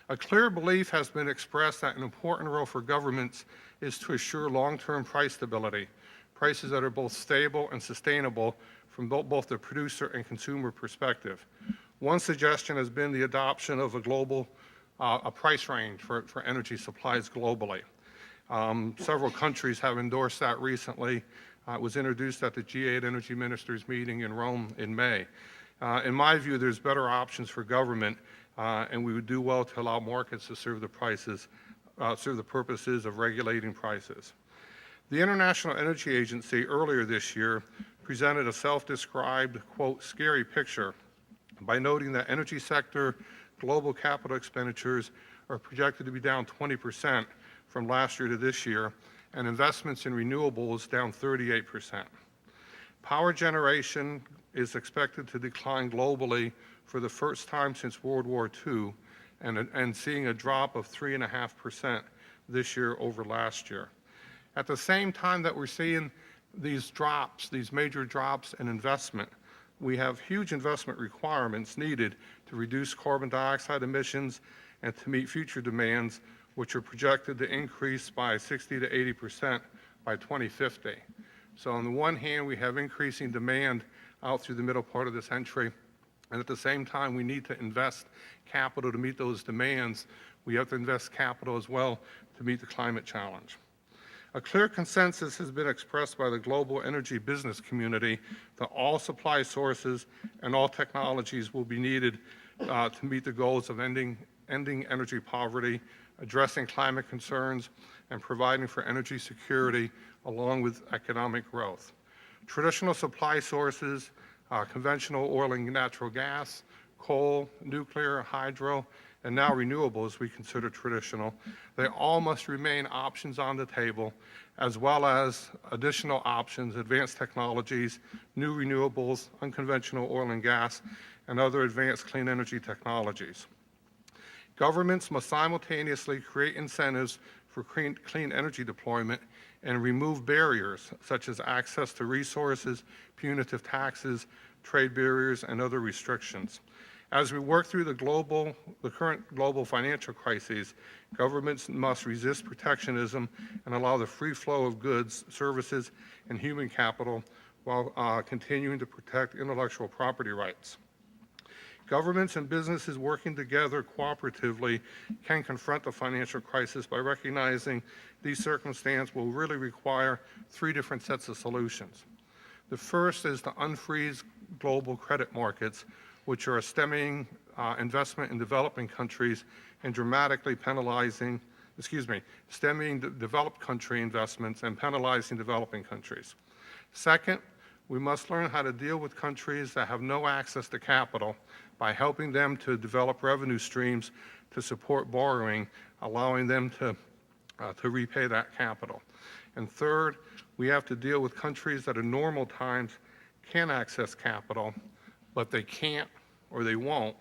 A clear belief has been expressed that an important role for governments is to assure long-term price stability, prices that are both stable and sustainable from both the producer and consumer perspective. One suggestion has been the adoption of a price range for energy supplies globally. Several countries have endorsed that recently. It was introduced at the G8 Energy Ministers meeting in Rome in May. In my view, there's better options for government, and we would do well to allow markets to serve the purposes of regulating prices. The International Energy Agency earlier this year presented a self-described, quote, scary picture by noting that energy sector global capital expenditures are projected to be down 20% from last year to this year, and investments in renewables down 38%. Power generation is expected to decline globally for the first time since World War II, and seeing a drop of 3.5% this year over last year. At the same time that we're seeing these drops, these major drops in investment, we have huge investment requirements needed to reduce carbon dioxide emissions and to meet future demands, which are projected to increase by 60 to 80% by 2050. So on the one hand, we have increasing demand out through the middle part of the century, and at the same time, we need to invest capital to meet those demands. We have to invest capital as well to meet the climate challenge. A clear consensus has been expressed by the global energy business community that all supply sources and all technologies will be needed to meet the goals of ending energy poverty, addressing climate concerns, and providing for energy security along with economic growth. Traditional supply sources, conventional oil and natural gas, coal, nuclear, hydro, and now renewables we consider traditional, they all must remain options on the table, as well as additional options, advanced technologies, new renewables, unconventional oil and gas, and other advanced clean energy technologies. Governments must simultaneously create incentives for clean energy deployment and remove barriers such as access to resources, punitive taxes, trade barriers, and other restrictions. As we work through the current global financial crises, governments must resist protectionism and allow the free flow of goods, services, and human capital while continuing to protect intellectual property rights. Governments and businesses working together cooperatively can confront the financial crisis by recognizing these circumstances will really require three different sets of solutions. The first is to unfreeze global credit markets, which are stemming investment in developing countries and dramatically stemming developed country investments and penalizing developing countries. Second, we must learn how to deal with countries that have no access to capital by helping them to develop revenue streams to support borrowing, allowing them to repay that capital. And third, we have to deal with countries that in normal times can access capital, but they can't or they won't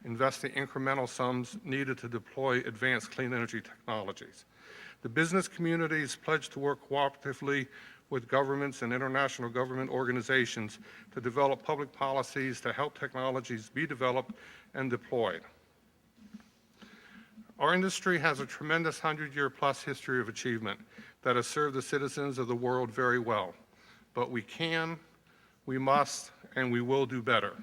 invest the incremental sums needed to deploy advanced clean energy technologies. The business communities pledged to work cooperatively with governments and international government organizations to develop public policies to help technologies be developed and deployed. Our industry has a tremendous 100-year-plus history of achievement that has served the citizens of the world very well. But we can, we must, and we will do better.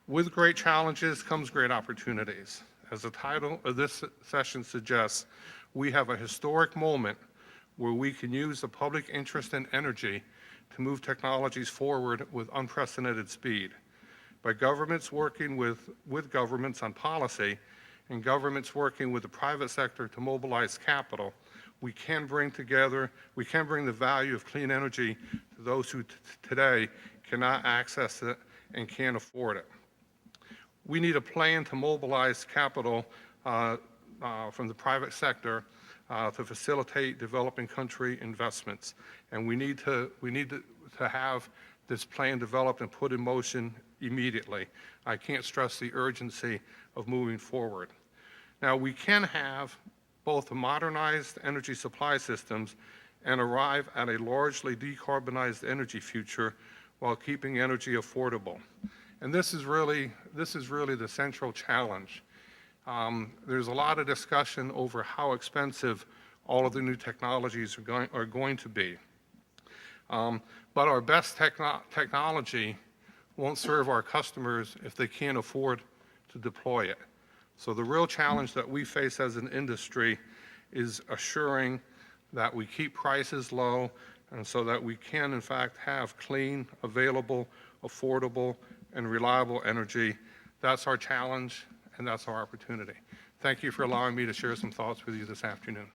With great challenges comes great opportunities. As the title of this session suggests, we have a historic moment where we can use the public interest in energy to move technologies forward with unprecedented speed. By governments working with governments on policy and governments working with the private sector to mobilize capital, we can bring the value of clean energy to those who today cannot access it and can't afford it. We need a plan to mobilize capital from the private sector to facilitate developing country investments, and we need to have this plan developed and put in motion immediately. I can't stress the urgency of moving forward. Now, we can have both modernized energy supply systems and arrive at a largely decarbonized energy future while keeping energy affordable. And this is really the central challenge. There's a lot of discussion over how expensive all of the new technologies are going to be. But our best technology won't serve our customers if they can't afford to deploy it. So the real challenge that we face as an industry is assuring that we keep prices low and so that we can, in fact, have clean, available, affordable, and reliable energy. That's our challenge, and that's our opportunity. Thank you for allowing me to share some thoughts with you this afternoon.